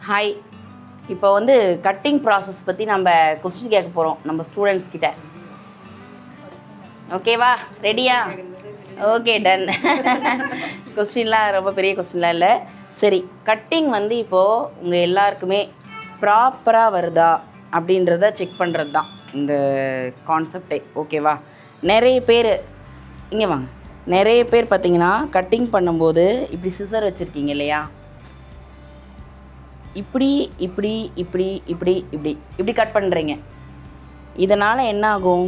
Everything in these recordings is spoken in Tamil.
ஹாய். இப்போ வந்து கட்டிங் ப்ராசஸ் பற்றி நம்ம கொஸ்டின் கேட்க போகிறோம் நம்ம ஸ்டூடெண்ட்ஸ் கிட்ட. ஓகேவா? ரெடியா? Okay, ton. கொஸ்டின்லாம் ரொம்ப பெரிய கொஸ்டின்லாம் இல்லை. சரி, கட்டிங் வந்து இப்போது உங்கள் எல்லாருக்குமே ப்ராப்பராக வருதா அப்படின்றத செக் பண்ணுறது தான் இந்த கான்செப்டே. ஓகேவா? நிறைய பேர் இங்கே வாங்க. நிறைய பேர் பார்த்தீங்கன்னா கட்டிங் பண்ணும்போது இப்படி சிசர் வச்சுருக்கீங்க இல்லையா? இப்படி இப்படி இப்படி இப்படி இப்படி இப்படி கட் பண்ணுறீங்க. இதனால் என்ன ஆகும்?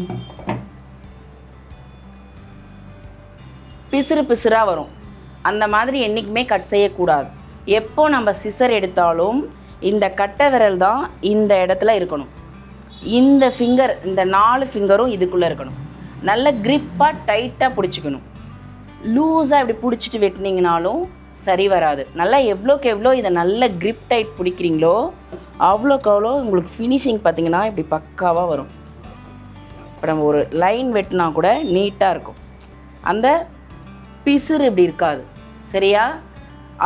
பிசுறு பிசுறாக வரும். அந்த மாதிரி என்றைக்குமே கட் செய்யக்கூடாது. எப்போ நம்ம சிசர் எடுத்தாலும் இந்த கட்டை விரல் தான் இந்த இடத்துல இருக்கணும். இந்த ஃபிங்கர், இந்த 4 ஃபிங்கரும் இதுக்குள்ளே இருக்கணும். நல்ல க்ரிப்பாக டைட்டாக பிடிச்சிக்கணும். லூஸாக இப்படி பிடிச்சிட்டு வெட்டினீங்கனாலும் சரி வராது. நல்லா எவ்வளோக்கு எவ்வளோ இதை நல்ல க்ரிப் டைட் பிடிக்கிறீங்களோ அவ்வளோக்கு அவ்வளோ உங்களுக்கு ஃபினிஷிங் பார்த்திங்கன்னா இப்படி பக்காவாக வரும். இப்போ நம்ம ஒரு லைன் வெட்டினா கூட நீட்டாக இருக்கும். அந்த பிசுறு இப்படி இருக்காது. சரியா?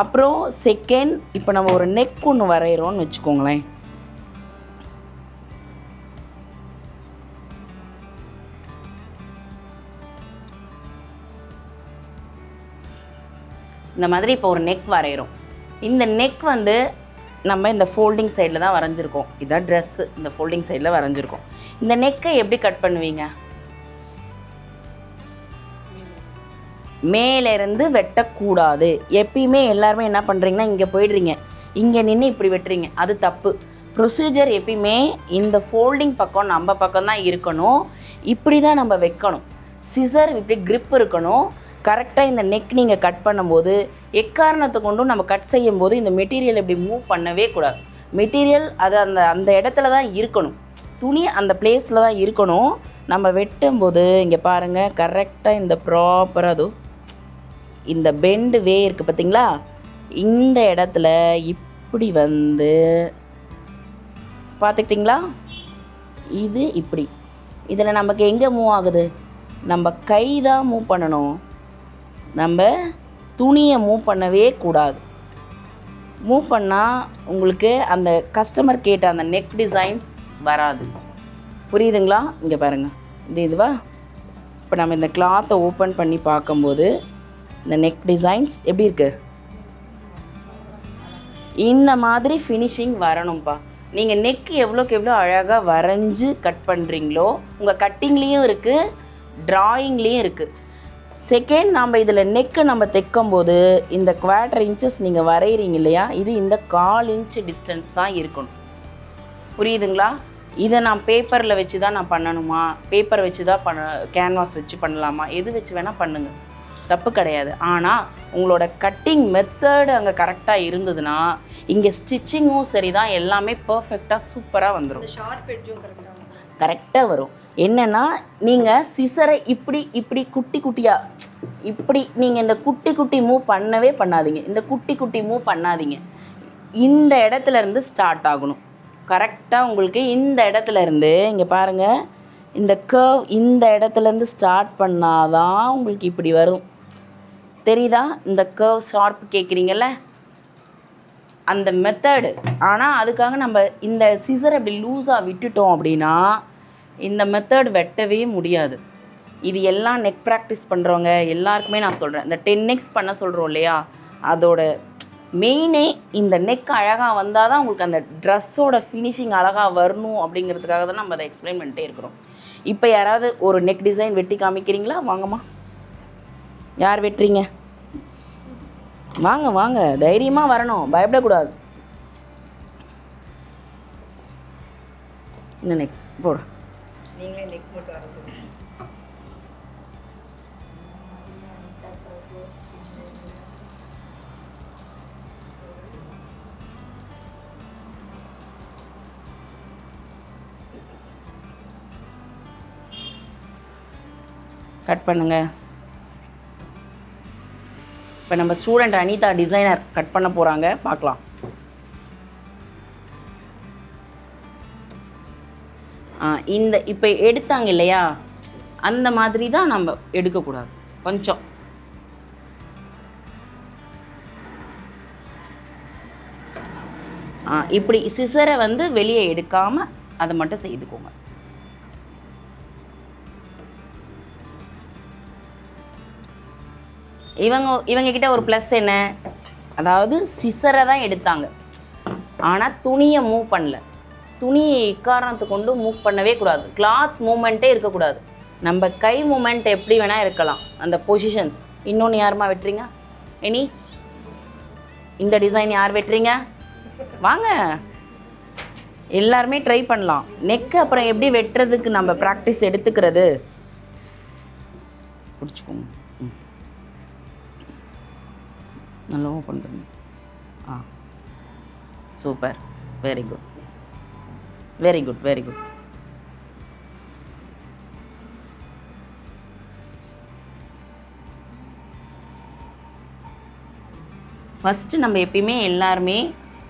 அப்புறம் செகண்ட், இப்போ நம்ம ஒரு நெக் ஒன்று வரைகிறோன்னு வச்சுக்கோங்களேன். இந்த மாதிரி இப்போ ஒரு நெக் வரைகிறோம். இந்த நெக் வந்து நம்ம இந்த ஃபோல்டிங் சைடில் தான் வரைஞ்சிருக்கோம். இதான் ட்ரெஸ்ஸு, இந்த ஃபோல்டிங் சைடில் வரைஞ்சிருக்கோம். இந்த நெக்கை எப்படி கட் பண்ணுவீங்க? மேலேருந்து வெட்டக்கூடாது. எப்பயுமே எல்லாருமே என்ன பண்ணுறீங்கன்னா இங்கே போயிடுறீங்க, இங்கே நின்று இப்படி வெட்டுறீங்க. அது தப்பு. ப்ரொசீஜர் எப்பயுமே இந்த ஃபோல்டிங் பக்கம் நம்ம பக்கம் தான் இருக்கணும். இப்படி தான் நம்ம வைக்கணும். சிசர் இப்படி க்ரிப் இருக்கணும். கரெக்டாக இந்த நெக் நீங்கள் கட் பண்ணும்போது எக்காரணத்தை கொண்டும் நம்ம கட் செய்யும்போது இந்த மெட்டீரியல் இப்படி மூவ் பண்ணவே கூடாது. மெட்டீரியல் அது அந்த அந்த இடத்துல தான் இருக்கணும். துணி அந்த பிளேஸில் தான் இருக்கணும். நம்ம வெட்டும்போது இங்கே பாருங்கள், கரெக்டாக இந்த ப்ராப்பராக அதுவும் இந்த பெண்டு வே இருக்குது பார்த்திங்களா? இந்த இடத்துல இப்படி வந்து பார்த்துக்கிட்டிங்களா? இது இப்படி. இதில் நமக்கு எங்கே மூவ் ஆகுது? நம்ம கை தான் மூவ் பண்ணணும். நம்ம துணியை மூவ் பண்ணவே கூடாது. மூவ் பண்ணால் உங்களுக்கு அந்த கஸ்டமர் கேட்ட அந்த நெக் டிசைன்ஸ் வராது. புரியுதுங்களா? இங்கே பாருங்கள், இதுவா? இப்போ நம்ம இந்த கிளாத்தை ஓப்பன் பண்ணி பார்க்கும்போது இந்த நெக் டிசைன்ஸ் எப்படி இருக்குது? இந்த மாதிரி ஃபினிஷிங் வரணும்ப்பா. நீங்கள் நெக் எவ்வளோக்கு எவ்வளோ அழகாக வரைஞ்சி கட் பண்ணுறீங்களோ உங்கள் கட்டிங்லேயும் இருக்குது, ட்ராயிங்லேயும் இருக்குது. செகண்ட், நம்ம இதில் நெக்கு நம்ம தைக்கும்போது இந்த 1/4 இன்ச்சஸ் நீங்கள் வரைகிறீங்க இல்லையா? இது இந்த 1/4 இன்ச் டிஸ்டன்ஸ் தான் இருக்கணும். புரியுதுங்களா? இதை நான் பேப்பரில் வச்சு தான் நான் பண்ணணுமா, பேப்பர் வச்சு தான் கேன்வாஸ் வச்சு பண்ணலாமா, எது வச்சு வேணால் பண்ணுங்கள், தப்பு கிடையாது. ஆனால் உங்களோட கட்டிங் மெத்தடு அங்கே கரெக்டாக இருந்ததுன்னா இங்கே ஸ்டிச்சிங்கும் சரி தான், எல்லாமே பர்ஃபெக்டாக சூப்பராக வந்துடும். கரெக்டாக வரும். என்னென்னா நீங்கள் சிசரை இப்படி இப்படி குட்டி குட்டியாக இப்படி நீங்கள் இந்த குட்டி குட்டி மூவ் பண்ணவே பண்ணாதீங்க. இந்த குட்டி குட்டி மூவ் பண்ணாதீங்க. இந்த இடத்துலேருந்து ஸ்டார்ட் ஆகணும். கரெக்டாக உங்களுக்கு இந்த இடத்துலேருந்து இங்கே பாருங்கள், இந்த கர்வ் இந்த இடத்துலேருந்து ஸ்டார்ட் பண்ணாதான் உங்களுக்கு இப்படி வரும். தெரியுதா? இந்த கர்வ் ஷார்ப் கேட்குறீங்கல்ல, அந்த மெத்தடு. ஆனால் அதுக்காக நம்ம இந்த சிசரை அப்படி லூஸாக விட்டுட்டோம் அப்படின்னா இந்த மெத்தட் வெட்டவே முடியாது. இது எல்லாம் நெக் ப்ராக்டிஸ் பண்ணுறவங்க எல்லாருக்குமே நான் சொல்கிறேன். இந்த 10x பண்ண சொல்கிறோம் இல்லையா, அதோட மெயினே இந்த நெக் அழகாக வந்தால் தான் உங்களுக்கு அந்த ட்ரெஸ்ஸோட ஃபினிஷிங் அழகாக வரணும். அப்படிங்கிறதுக்காக தான் நம்ம அதை எக்ஸ்பிளைன் பண்ணிட்டே இருக்கிறோம். இப்போ யாராவது ஒரு நெக் டிசைன் வெட்டி காமிக்கிறீங்களா? வாங்கம்மா. யார் வெட்டுறீங்க? வாங்க வாங்க, தைரியமாக வரணும், பயப்படக்கூடாது. இந்த நெக் போடு. நீங்களே நெக் மட்டும் வரது. கட் பண்ணுங்க. இப்போ நம்ம ஸ்டூடெண்ட் அனிதா டிசைனர் கட் பண்ண போகிறாங்க, பார்க்கலாம். இந்த இப்போ எடுத்தாங்க இல்லையா, அந்த மாதிரி தான் நம்ம எடுக்கக்கூடாது. கொஞ்சம் இப்படி சிசரை வந்து வெளியே எடுக்காமல் அதை மட்டும் செய்துக்கோங்க. இவங்கக்கிட்ட ஒரு ப்ளஸ் என்ன, அதாவது சிசரை தான் எடுத்தாங்க, ஆனால் துணியை மூவ் பண்ணல. துணியை எக்காரணத்தை கொண்டு மூவ் பண்ணவே கூடாது. கிளாத் மூமெண்ட்டே இருக்கக்கூடாது. நம்ம கை மூமெண்ட் எப்படி வேணால் இருக்கலாம், அந்த பொசிஷன்ஸ். இன்னொன்று யாருமா வெட்டுறீங்க? இனி இந்த டிசைன் யார் வெட்டுறீங்க? வாங்க, எல்லாருமே ட்ரை பண்ணலாம். நெக்கு அப்புறம் எப்படி வெட்டுறதுக்கு நம்ம ப்ராக்டிஸ் எடுத்துக்கிறது. பிடிச்சிக்கோங்க, நல்லா ஓப்பன் பண்ணி. Super, very good, very good, very good. First நம்ம எப்பயுமே எல்லாருமே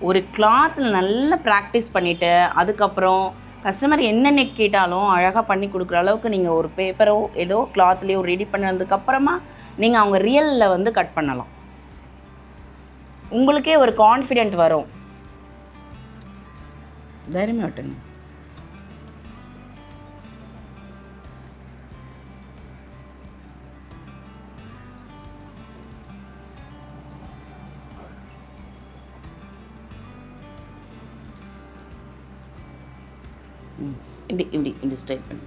ஒரு கிளாத்தில் நல்லா ப்ராக்டிஸ் பண்ணிவிட்டு அதுக்கப்புறம் கஸ்டமர் என்ன நெக் கேட்டாலும் அழகாக பண்ணி கொடுக்குற அளவுக்கு நீங்கள் ஒரு பேப்பரோ ஏதோ கிளாத்லேயோ ரெடி பண்ணதுக்கப்புறமா நீங்கள் அவங்க ரியலில் வந்து கட் பண்ணலாம். உங்களுக்கே ஒரு கான்ஃபிடென்ட் வரும். தைரியமாக விட்டுங்க. இப்படி இப்படி இப்படி ஸ்ட்ரைட் பண்ணி.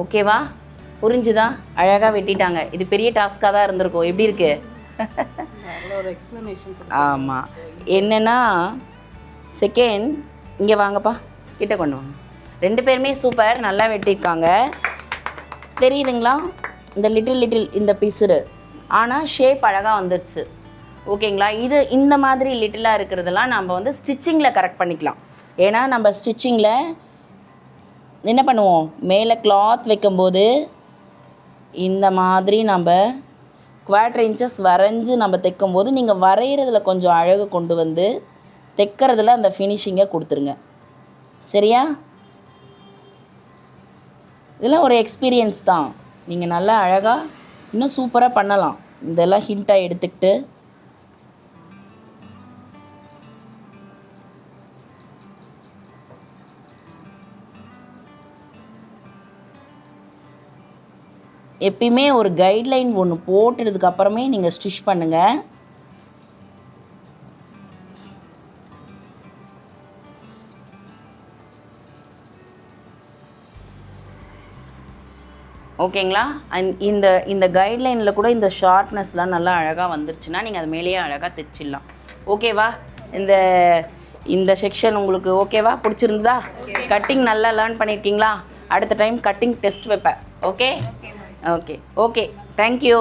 ஓகேவா? புரிஞ்சுதா? அழகாக வெட்டிட்டாங்க. இது பெரிய டாஸ்காக தான் இருந்திருக்கும். எப்படி இருக்கு? ஆமாம். என்னென்னா செகண்ட் இங்கே வாங்கப்பா, கிட்ட கொண்டு வாங்க. 2 பேருமே சூப்பர், நல்லா வெட்டியிருக்காங்க. தெரியுதுங்களா? இந்த லிட்டில் இந்த பிசுறு, ஆனால் ஷேப் அழகாக வந்துடுச்சு. ஓகேங்களா? இது இந்த மாதிரி லிட்டிலாக இருக்கிறதெல்லாம் நம்ம வந்து ஸ்டிச்சிங்கில் கரெக்ட் பண்ணிக்கலாம். ஏன்னா நம்ம ஸ்டிச்சிங்கில் என்ன பண்ணுவோம், மேலே கிளாத் வைக்கும்போது இந்த மாதிரி நம்ம 1/4 இன்ச்சஸ் வரைஞ்சி நம்ம தைக்கும்போது நீங்கள் வரைகிறதுல கொஞ்சம் அழகு கொண்டு வந்து தைக்கிறதுல அந்த ஃபினிஷிங்கை கொடுத்துருங்க. சரியா? இதெல்லாம் ஒரு எக்ஸ்பீரியன்ஸ் தான். நீங்கள் நல்லா அழகாக இன்னும் சூப்பராக பண்ணலாம். இதெல்லாம் ஹிண்ட்டாக எடுத்துக்கிட்டு எப்பயுமே ஒரு கைட்லைன் ஒன்று போட்டுறதுக்கு அப்புறமே நீங்கள் ஸ்டிச் பண்ணுங்கள். ஓகேங்களா? இந்த கைட்லைனில் கூட இந்த ஷார்ப்னஸ்லாம் நல்லா அழகாக வந்துருச்சுன்னா நீங்கள் அது மேலேயே அழகாக தைச்சிடலாம். ஓகேவா? இந்த செக்ஷன் உங்களுக்கு ஓகேவா? பிடிச்சிருந்ததா? கட்டிங் நல்லா லேர்ன் பண்ணியிருக்கீங்களா? அடுத்த டைம் கட்டிங் டெஸ்ட் வைப்பேன். Okay okay okay. தேங்க்யூ.